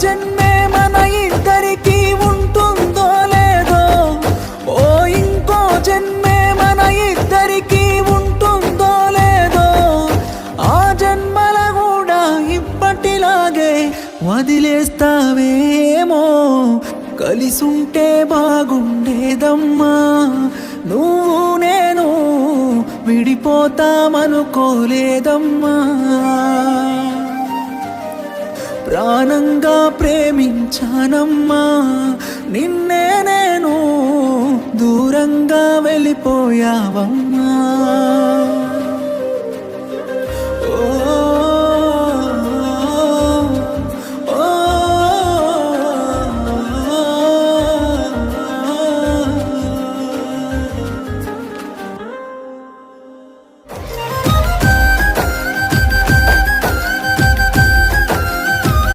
జన్మే మన ఇద్దరికి ఉంటుందో లేదో, ఓ ఇంకో జన్మే మన ఇద్దరికి ఉంటుందో లేదో, ఆ జన్మల కూడా ఇప్పటిలాగే వదిలేస్తావేమో. కలిసుంటే బాగుండేదమ్మా, నువ్వు నేను విడిపోతామనుకోలేదమ్మా. ప్రాణంగా ప్రేమించానమ్మా, నిన్నే నేను దూరంగా వెళ్ళిపోయావమ్మా.